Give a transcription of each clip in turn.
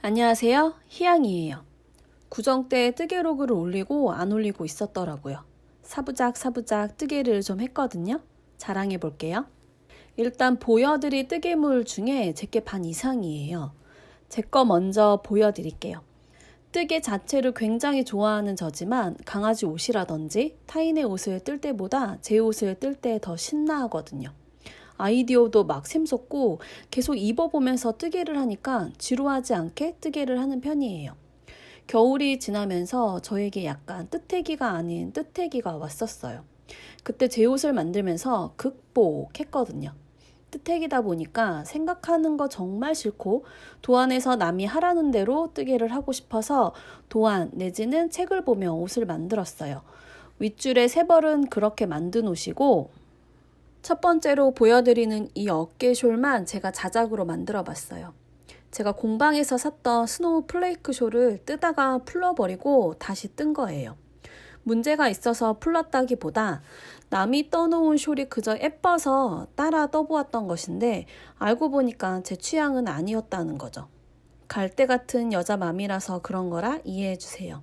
안녕하세요. 희양이에요. 구정 때 뜨개로그를 올리고 안 올리고 있었더라고요. 사부작 뜨개를 좀 했거든요. 자랑해 볼게요. 일단 보여드릴 뜨개물 중에 제게 반 이상이에요. 제 거 먼저 보여드릴게요. 뜨개 자체를 굉장히 좋아하는 저지만 강아지 옷이라든지 타인의 옷을 뜰 때보다 제 옷을 뜰 때 더 신나하거든요. 아이디어도 막 샘솟고 계속 입어보면서 뜨개를 하니까 지루하지 않게 뜨개를 하는 편이에요. 겨울이 지나면서 저에게 약간 뜨태기가 아닌 뜨태기가 왔었어요. 그때 제 옷을 만들면서 극복했거든요. 뜨태기다 보니까 생각하는 거 정말 싫고 도안에서 남이 하라는 대로 뜨개를 하고 싶어서 도안 내지는 책을 보며 옷을 만들었어요. 윗줄에 세 벌은 그렇게 만든 옷이고 첫 번째로 보여드리는 이 어깨숄만 제가 자작으로 만들어 봤어요. 제가 공방에서 샀던 스노우 플레이크 숄을 뜨다가 풀러버리고 다시 뜬 거예요. 문제가 있어서 풀렀다기보다 남이 떠놓은 숄이 그저 예뻐서 따라 떠보았던 것인데 알고 보니까 제 취향은 아니었다는 거죠. 갈대 같은 여자 맘이라서 그런 거라 이해해 주세요.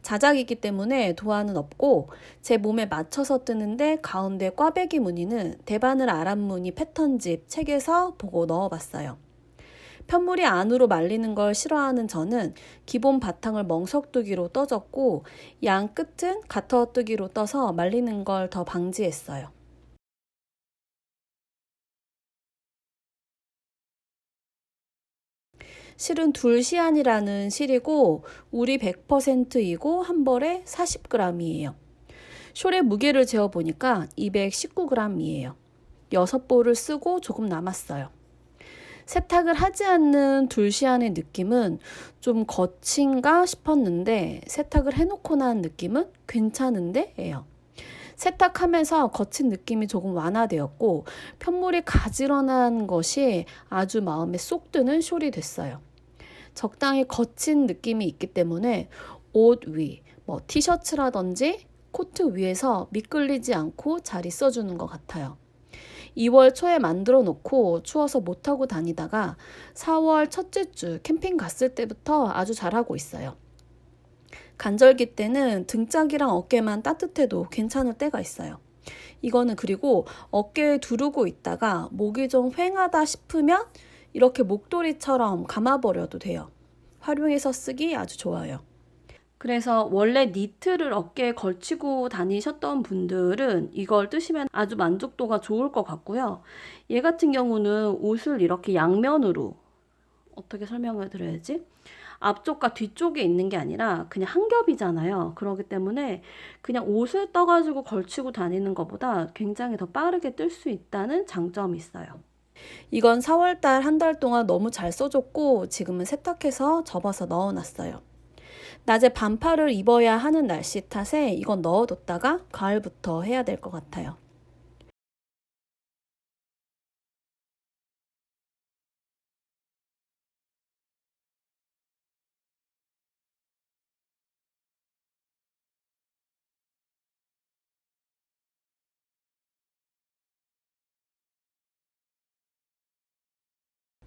자작이기 때문에 도안은 없고 제 몸에 맞춰서 뜨는데 가운데 꽈배기 무늬는 대바늘 아랫무늬 패턴집 책에서 보고 넣어봤어요. 편물이 안으로 말리는 걸 싫어하는 저는 기본 바탕을 멍석뜨기로 떠줬고 양 끝은 가터뜨기로 떠서 말리는 걸 더 방지했어요. 실은 둘시안이라는 실이고 울이 100%이고 한 벌에 40g이에요. 숄의 무게를 재어보니까 219g이에요. 6볼을 쓰고 조금 남았어요. 세탁을 하지 않는 둘시안의 느낌은 좀 거친가 싶었는데 세탁을 해놓고 난 느낌은 괜찮은데 예요. 세탁하면서 거친 느낌이 조금 완화되었고 편물이 가지런한 것이 아주 마음에 쏙 드는 숄이 됐어요. 적당히 거친 느낌이 있기 때문에 옷 위, 티셔츠라든지 코트 위에서 미끌리지 않고 잘 있어주는 것 같아요. 2월 초에 만들어 놓고 추워서 못하고 다니다가 4월 첫째 주 캠핑 갔을 때부터 아주 잘하고 있어요. 간절기 때는 등짝이랑 어깨만 따뜻해도 괜찮을 때가 있어요. 이거는 그리고 어깨에 두르고 있다가 목이 좀 휑하다 싶으면 이렇게 목도리처럼 감아버려도 돼요. 활용해서 쓰기 아주 좋아요. 그래서 원래 니트를 어깨에 걸치고 다니셨던 분들은 이걸 뜨시면 아주 만족도가 좋을 것 같고요. 얘 같은 경우는 옷을 이렇게 양면으로 어떻게 설명을 드려야지? 앞쪽과 뒤쪽에 있는 게 아니라 그냥 한 겹이잖아요. 그렇기 때문에 그냥 옷을 떠가지고 걸치고 다니는 것보다 굉장히 더 빠르게 뜰 수 있다는 장점이 있어요. 이건 4월달 한 달 동안 너무 잘 써줬고 지금은 세탁해서 접어서 넣어놨어요. 낮에 반팔을 입어야 하는 날씨 탓에 이건 넣어뒀다가 가을부터 해야 될 것 같아요.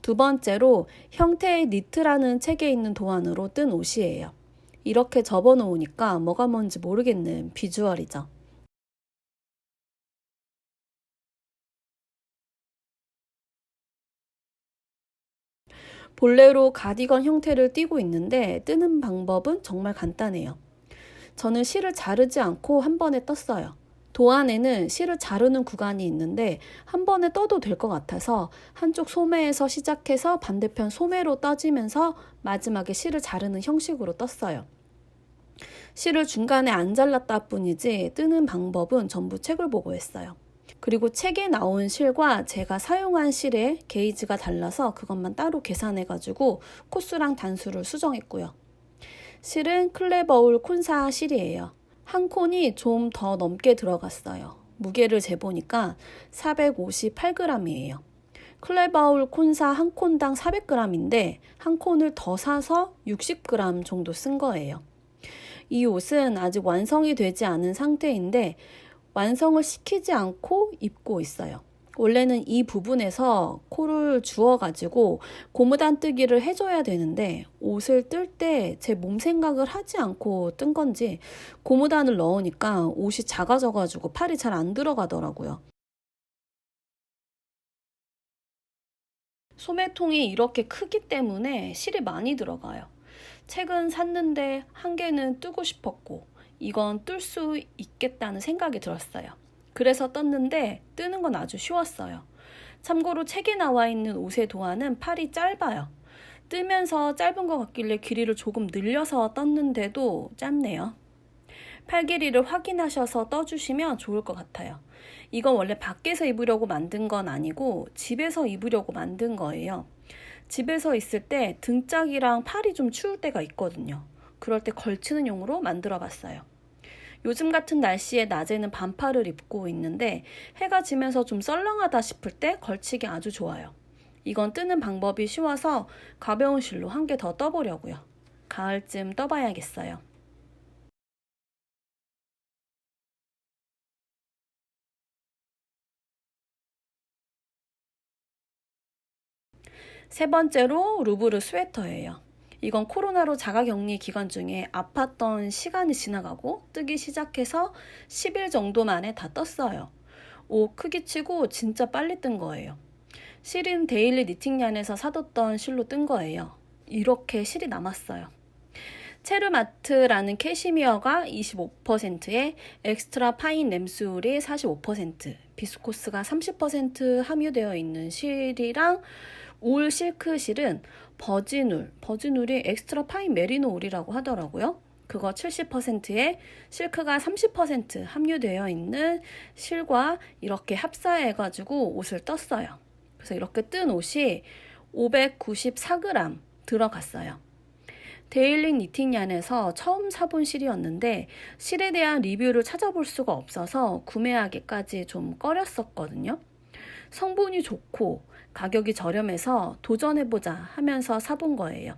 두 번째로 형태의 니트라는 책에 있는 도안으로 뜬 옷이에요. 이렇게 접어 놓으니까 뭐가 뭔지 모르겠는 비주얼이죠. 본래로 가디건 형태를 띠고 있는데 뜨는 방법은 정말 간단해요. 저는 실을 자르지 않고 한 번에 떴어요. 도안에는 실을 자르는 구간이 있는데 한 번에 떠도 될 것 같아서 한쪽 소매에서 시작해서 반대편 소매로 떠지면서 마지막에 실을 자르는 형식으로 떴어요. 실을 중간에 안 잘랐다 뿐이지 뜨는 방법은 전부 책을 보고 했어요. 그리고 책에 나온 실과 제가 사용한 실의 게이지가 달라서 그것만 따로 계산해가지고 코수랑 단수를 수정했고요. 실은 클레버울 콘사 실이에요. 한 콘이 좀 더 넘게 들어갔어요. 무게를 재보니까 458g이에요. 클레버울 콘사 한 콘당 400g인데 한 콘을 더 사서 60g 정도 쓴 거예요. 이 옷은 아직 완성이 되지 않은 상태인데 완성을 시키지 않고 입고 있어요. 원래는 이 부분에서 코를 주워가지고 고무단 뜨기를 해줘야 되는데 옷을 뜰 때 제 몸 생각을 하지 않고 뜬 건지 고무단을 넣으니까 옷이 작아져가지고 팔이 잘 안 들어가더라고요. 소매통이 이렇게 크기 때문에 실이 많이 들어가요. 책은 샀는데 한 개는 뜨고 싶었고 이건 뜰 수 있겠다는 생각이 들었어요. 그래서 떴는데 뜨는 건 아주 쉬웠어요. 참고로 책에 나와 있는 옷의 도안은 팔이 짧아요. 뜨면서 짧은 것 같길래 길이를 조금 늘려서 떴는데도 짧네요. 팔 길이를 확인하셔서 떠주시면 좋을 것 같아요. 이건 원래 밖에서 입으려고 만든 건 아니고 집에서 입으려고 만든 거예요. 집에서 있을 때 등짝이랑 팔이 좀 추울 때가 있거든요. 그럴 때 걸치는 용으로 만들어 봤어요. 요즘 같은 날씨에 낮에는 반팔을 입고 있는데 해가 지면서 좀 썰렁하다 싶을 때 걸치기 아주 좋아요. 이건 뜨는 방법이 쉬워서 가벼운 실로 한 개 더 떠보려고요. 가을쯤 떠봐야겠어요. 세 번째로 루브르 스웨터예요. 이건 코로나로 자가격리 기간 중에 아팠던 시간이 지나가고 뜨기 시작해서 10일 정도 만에 다 떴어요. 옷 크기치고 진짜 빨리 뜬 거예요. 실은 데일리 니팅얀에서 사뒀던 실로 뜬 거예요. 이렇게 실이 남았어요. 체르마트라는 캐시미어가 25%에 엑스트라 파인 램술이 45%, 비스코스가 30% 함유되어 있는 실이랑 울 실크 실은 버진울이 엑스트라 파인 메리노 울이라고 하더라고요. 그거 70%에 실크가 30% 함유되어 있는 실과 이렇게 합사해가지고 옷을 떴어요. 그래서 이렇게 뜬 옷이 594g 들어갔어요. 데일리 니팅얀에서 처음 사본 실이었는데 실에 대한 리뷰를 찾아볼 수가 없어서 구매하기까지 좀 꺼렸었거든요. 성분이 좋고 가격이 저렴해서 도전해보자 하면서 사본 거예요.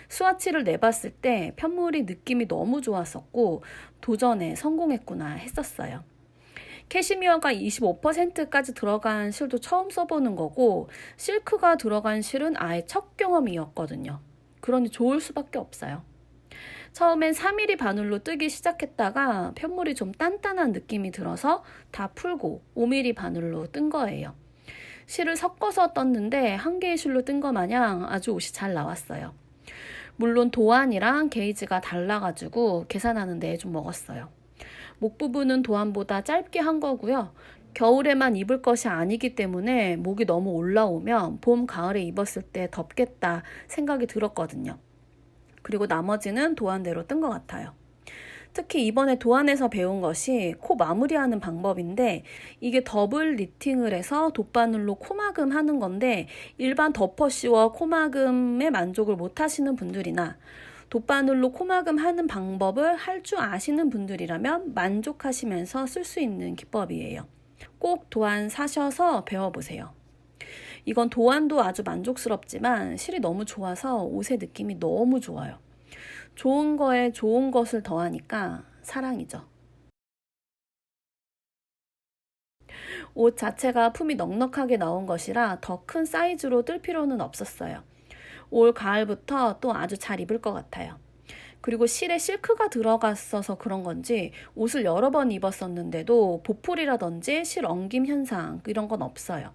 스와치를 내봤을 때 편물이 느낌이 너무 좋았었고 도전에 성공했구나 했었어요. 캐시미어가 25%까지 들어간 실도 처음 써보는 거고 실크가 들어간 실은 아예 첫 경험이었거든요. 그러니 좋을 수밖에 없어요. 처음엔 3mm 바늘로 뜨기 시작했다가 편물이 좀 단단한 느낌이 들어서 다 풀고 5mm 바늘로 뜬 거예요. 실을 섞어서 떴는데 한 개의 실로 뜬 거 마냥 아주 옷이 잘 나왔어요. 물론 도안이랑 게이지가 달라가지고 계산하는데 좀 먹었어요. 목 부분은 도안보다 짧게 한 거고요. 겨울에만 입을 것이 아니기 때문에 목이 너무 올라오면 봄, 가을에 입었을 때 덥겠다 생각이 들었거든요. 그리고 나머지는 도안대로 뜬 것 같아요. 특히 이번에 도안에서 배운 것이 코 마무리하는 방법인데 이게 더블 니팅을 해서 돗바늘로 코막음 하는 건데 일반 덮어씌워 코막음에 만족을 못 하시는 분들이나 돗바늘로 코막음 하는 방법을 할 줄 아시는 분들이라면 만족하시면서 쓸 수 있는 기법이에요. 꼭 도안 사셔서 배워보세요. 이건 도안도 아주 만족스럽지만 실이 너무 좋아서 옷의 느낌이 너무 좋아요. 좋은 거에 좋은 것을 더하니까 사랑이죠. 옷 자체가 품이 넉넉하게 나온 것이라 더 큰 사이즈로 뜰 필요는 없었어요. 올 가을부터 또 아주 잘 입을 것 같아요. 그리고 실에 실크가 들어갔어서 그런 건지 옷을 여러 번 입었었는데도 보풀이라든지 실 엉김 현상 이런 건 없어요.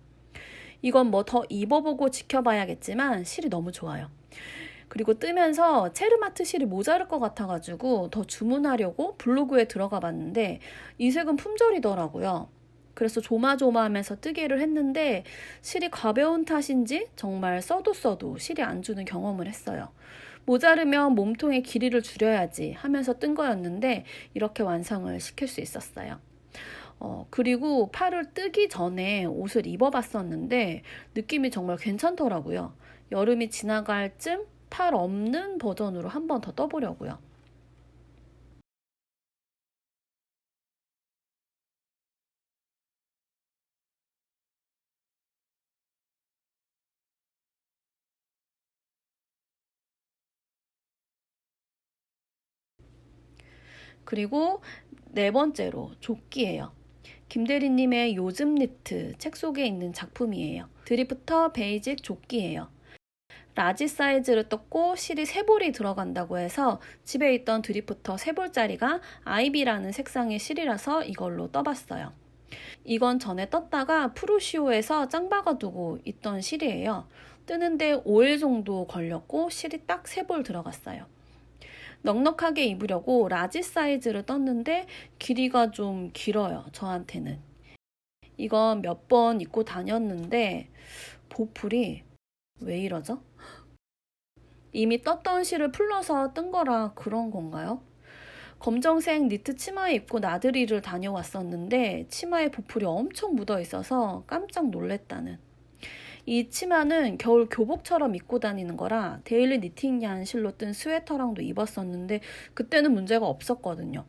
이건 뭐 더 입어보고 지켜봐야겠지만 실이 너무 좋아요. 그리고 뜨면서 체르마트 실이 모자랄 것 같아가지고 더 주문하려고 블로그에 들어가 봤는데 이 색은 품절이더라고요. 그래서 조마조마하면서 뜨개를 했는데 실이 가벼운 탓인지 정말 써도 실이 안 주는 경험을 했어요. 모자르면 몸통의 길이를 줄여야지 하면서 뜬 거였는데 이렇게 완성을 시킬 수 있었어요. 그리고 팔을 뜨기 전에 옷을 입어봤었는데 느낌이 정말 괜찮더라고요. 여름이 지나갈 쯤 팔 없는 버전으로 한 번 더 떠보려고요. 그리고 네 번째로 조끼예요. 김대리님의 요즘 니트 책 속에 있는 작품이에요. 드리프터 베이직 조끼예요. 라지 사이즈를 떴고 실이 3볼이 들어간다고 해서 집에 있던 드리프터 3볼짜리가 아이비라는 색상의 실이라서 이걸로 떠봤어요. 이건 전에 떴다가 프루시오에서 짱 박아두고 있던 실이에요. 뜨는데 5일 정도 걸렸고 실이 딱 3볼 들어갔어요. 넉넉하게 입으려고 라지 사이즈를 떴는데 길이가 좀 길어요, 저한테는. 이건 몇 번 입고 다녔는데 보풀이 왜 이러죠? 이미 떴던 실을 풀러서 뜬 거라 그런 건가요? 검정색 니트 치마에 입고 나들이를 다녀왔었는데 치마에 보풀이 엄청 묻어 있어서 깜짝 놀랬다는. 이 치마는 겨울 교복처럼 입고 다니는 거라 데일리 니팅양 실로 뜬 스웨터랑도 입었었는데 그때는 문제가 없었거든요.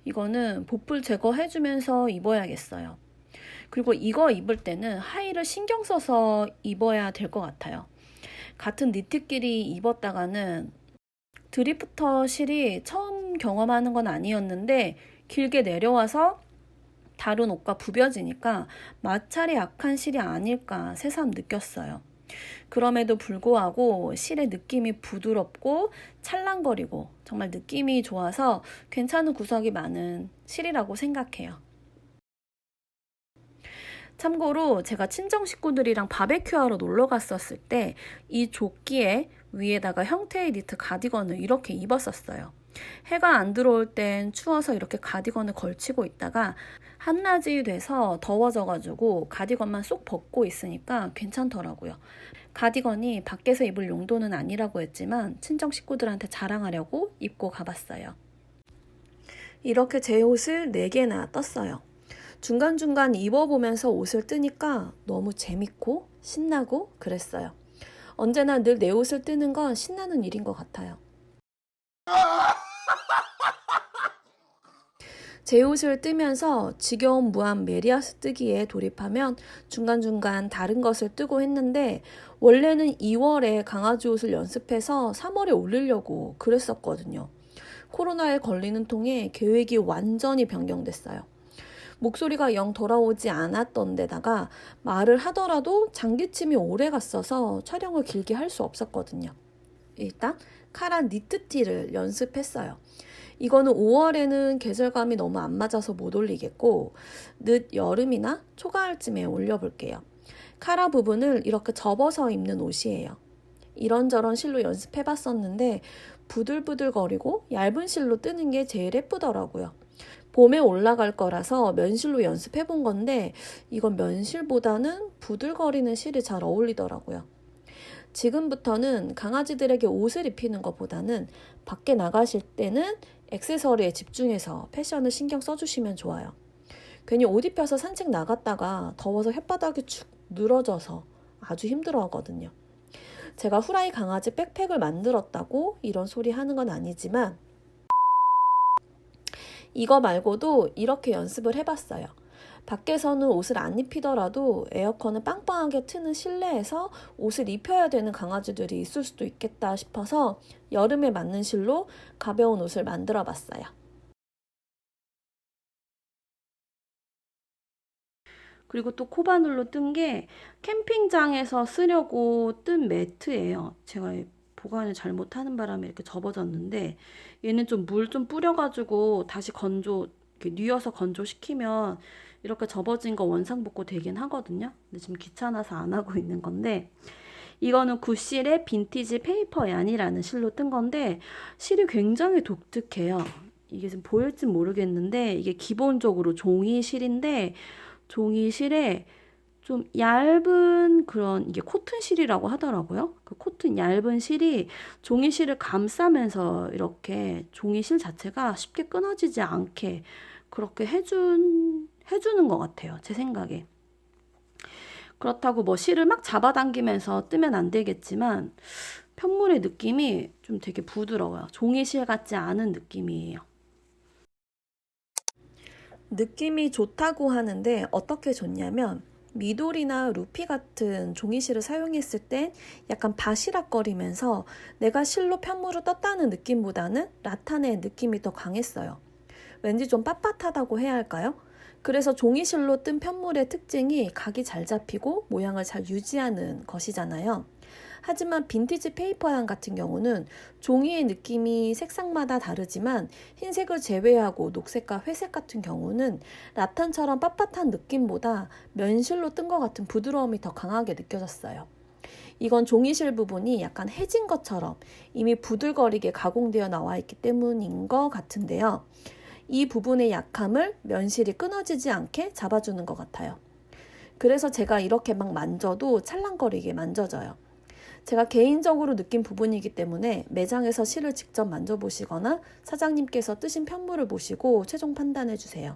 이거는 보풀 제거해주면서 입어야겠어요. 그리고 이거 입을 때는 하의를 신경 써서 입어야 될 것 같아요. 같은 니트끼리 입었다가는 드리프터 실이 처음 경험하는 건 아니었는데 길게 내려와서 다른 옷과 부벼지니까 마찰이 약한 실이 아닐까 새삼 느꼈어요. 그럼에도 불구하고 실의 느낌이 부드럽고 찰랑거리고 정말 느낌이 좋아서 괜찮은 구석이 많은 실이라고 생각해요. 참고로 제가 친정 식구들이랑 바베큐하러 놀러 갔었을 때 이 조끼에 위에다가 형태의 니트 가디건을 이렇게 입었었어요. 해가 안 들어올 땐 추워서 이렇게 가디건을 걸치고 있다가 한낮이 돼서 더워져가지고 가디건만 쏙 벗고 있으니까 괜찮더라고요. 가디건이 밖에서 입을 용도는 아니라고 했지만 친정 식구들한테 자랑하려고 입고 가봤어요. 이렇게 제 옷을 4개나 떴어요. 중간중간 입어보면서 옷을 뜨니까 너무 재밌고 신나고 그랬어요. 언제나 늘 내 옷을 뜨는 건 신나는 일인 것 같아요. 제 옷을 뜨면서 지겨운 무한 메리아스 뜨기에 돌입하면 중간중간 다른 것을 뜨고 했는데 원래는 2월에 강아지 옷을 연습해서 3월에 올리려고 그랬었거든요. 코로나에 걸리는 통에 계획이 완전히 변경됐어요. 목소리가 영 돌아오지 않았던 데다가 말을 하더라도 장기침이 오래 갔어서 촬영을 길게 할 수 없었거든요. 일단 카라 니트티를 연습했어요. 이거는 5월에는 계절감이 너무 안 맞아서 못 올리겠고 늦 여름이나 초가을쯤에 올려볼게요. 카라 부분을 이렇게 접어서 입는 옷이에요. 이런저런 실로 연습해봤었는데 부들부들거리고 얇은 실로 뜨는 게 제일 예쁘더라고요. 봄에 올라갈 거라서 면실로 연습해본 건데 이건 면실보다는 부들거리는 실이 잘 어울리더라고요. 지금부터는 강아지들에게 옷을 입히는 것보다는 밖에 나가실 때는 액세서리에 집중해서 패션을 신경 써주시면 좋아요. 괜히 옷 입혀서 산책 나갔다가 더워서 혓바닥이 축 늘어져서 아주 힘들어 하거든요. 제가 후라이 강아지 백팩을 만들었다고 이런 소리 하는 건 아니지만 이거 말고도 이렇게 연습을 해봤어요. 밖에서는 옷을 안 입히더라도 에어컨을 빵빵하게 트는 실내에서 옷을 입혀야 되는 강아지들이 있을 수도 있겠다 싶어서 여름에 맞는 실로 가벼운 옷을 만들어 봤어요. 그리고 또 코바늘로 뜬 게 캠핑장에서 쓰려고 뜬 매트예요. 제가 보관을 잘못하는 바람에 이렇게 접어졌는데 얘는 좀 물 좀 뿌려가지고 다시 건조, 이렇게 뉘어서 건조시키면 이렇게 접어진 거 원상복구 되긴 하거든요. 근데 지금 귀찮아서 안 하고 있는 건데 이거는 구실의 빈티지 페이퍼 얀이라는 실로 뜬 건데 실이 굉장히 독특해요. 이게 지금 보일지 모르겠는데 이게 기본적으로 종이 실인데 종이 실에 좀 얇은 그런 이게 코튼 실이라고 하더라고요. 그 코튼 얇은 실이 종이 실을 감싸면서 이렇게 종이 실 자체가 쉽게 끊어지지 않게 그렇게 해주는 것 같아요. 제 생각에. 그렇다고 뭐 실을 막 잡아당기면서 뜨면 안 되겠지만 편물의 느낌이 좀 되게 부드러워요. 종이 실 같지 않은 느낌이에요. 느낌이 좋다고 하는데 어떻게 좋냐면 미돌이나 루피 같은 종이실을 사용했을 땐 약간 바시락거리면서 내가 실로 편물을 떴다는 느낌보다는 라탄의 느낌이 더 강했어요. 왠지 좀 빳빳하다고 해야 할까요? 그래서 종이실로 뜬 편물의 특징이 각이 잘 잡히고 모양을 잘 유지하는 것이잖아요. 하지만 빈티지 페이퍼양 같은 경우는 종이의 느낌이 색상마다 다르지만 흰색을 제외하고 녹색과 회색 같은 경우는 라탄처럼 빳빳한 느낌보다 면실로 뜬 것 같은 부드러움이 더 강하게 느껴졌어요. 이건 종이실 부분이 약간 해진 것처럼 이미 부들거리게 가공되어 나와 있기 때문인 것 같은데요. 이 부분의 약함을 면실이 끊어지지 않게 잡아주는 것 같아요. 그래서 제가 이렇게 막 만져도 찰랑거리게 만져져요. 제가 개인적으로 느낀 부분이기 때문에 매장에서 실을 직접 만져보시거나 사장님께서 뜨신 편물을 보시고 최종 판단해 주세요.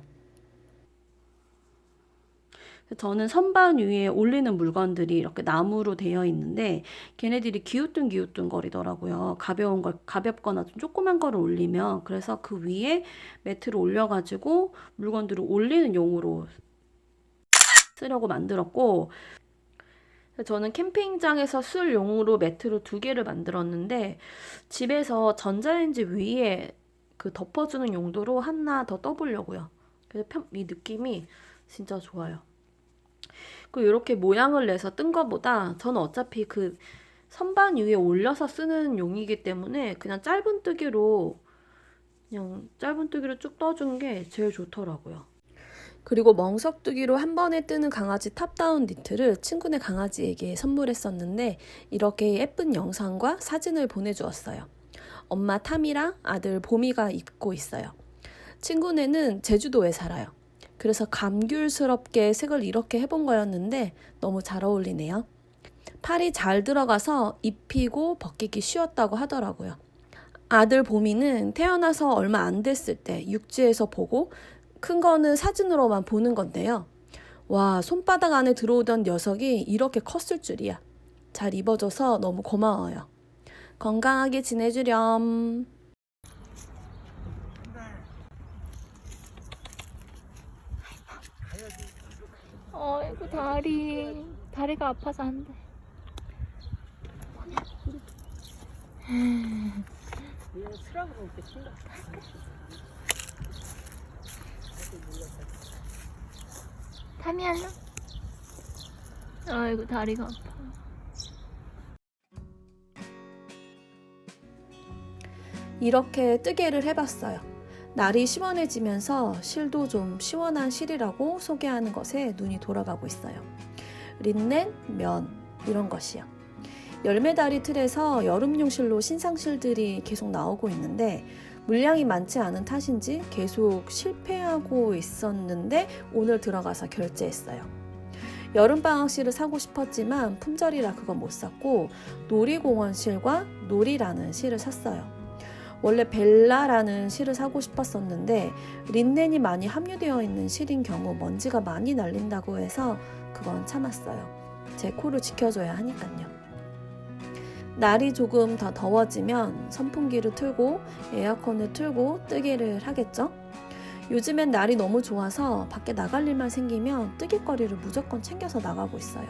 저는 선반 위에 올리는 물건들이 이렇게 나무로 되어 있는데 걔네들이 기우뚱기우뚱 거리더라고요. 가벼운 걸, 가볍거나 좀 조그만 거를 올리면. 그래서 그 위에 매트를 올려가지고 물건들을 올리는 용으로 쓰려고 만들었고, 저는 캠핑장에서 쓸 용으로 매트를 2개를 만들었는데 집에서 전자레인지 위에 그 덮어주는 용도로 하나 더 떠보려고요. 그래서 이 느낌이 진짜 좋아요. 그리고 이렇게 모양을 내서 뜬 거보다 저는 어차피 그 선반 위에 올려서 쓰는 용이기 때문에 그냥 짧은 뜨기로 쭉 떠준 게 제일 좋더라고요. 그리고 멍석뜨기로 한 번에 뜨는 강아지 탑다운 니트를 친구네 강아지에게 선물했었는데 이렇게 예쁜 영상과 사진을 보내주었어요. 엄마 탐이랑 아들 보미가 입고 있어요. 친구네는 제주도에 살아요. 그래서 감귤스럽게 색을 이렇게 해본 거였는데 너무 잘 어울리네요. 팔이 잘 들어가서 입히고 벗기기 쉬웠다고 하더라고요. 아들 보미는 태어나서 얼마 안 됐을 때 육지에서 보고 큰 거는 사진으로만 보는 건데요. 와, 손바닥 안에 들어오던 녀석이 이렇게 컸을 줄이야. 잘 입어줘서 너무 고마워요. 건강하게 지내주렴. 어이구 다리가 아파서 안 돼. 수락으로 이렇게 친다. 탐이 할래? 어이구 다리가 아파. 이렇게 뜨개를 해봤어요. 날이 시원해지면서 실도 좀 시원한 실이라고 소개하는 것에 눈이 돌아가고 있어요. 린넨, 면 이런 것이요. 열매다리 틀에서 여름용 실로 신상실들이 계속 나오고 있는데 물량이 많지 않은 탓인지 계속 실패하고 있었는데 오늘 들어가서 결제했어요. 여름방학실을 사고 싶었지만 품절이라 그건 못 샀고 놀이공원 실과 놀이라는 실을 샀어요. 원래 벨라라는 실을 사고 싶었었는데 린넨이 많이 함유되어 있는 실인 경우 먼지가 많이 날린다고 해서 그건 참았어요. 제 코를 지켜줘야 하니까요. 날이 조금 더 더워지면 선풍기를 틀고 에어컨을 틀고 뜨개를 하겠죠? 요즘엔 날이 너무 좋아서 밖에 나갈 일만 생기면 뜨개거리를 무조건 챙겨서 나가고 있어요.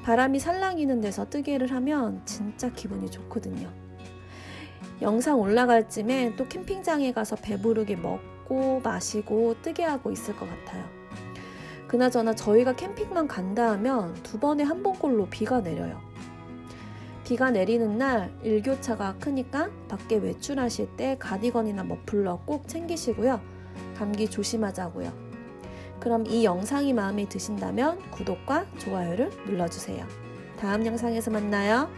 바람이 살랑이는 데서 뜨개를 하면 진짜 기분이 좋거든요. 영상 올라갈 쯤에 또 캠핑장에 가서 배부르게 먹고 마시고 뜨개하고 있을 것 같아요. 그나저나 저희가 캠핑만 간다 하면 2번에 1번꼴로 비가 내려요. 비가 내리는 날 일교차가 크니까 밖에 외출하실 때 가디건이나 머플러 꼭 챙기시고요. 감기 조심하자고요. 그럼 이 영상이 마음에 드신다면 구독과 좋아요를 눌러주세요. 다음 영상에서 만나요.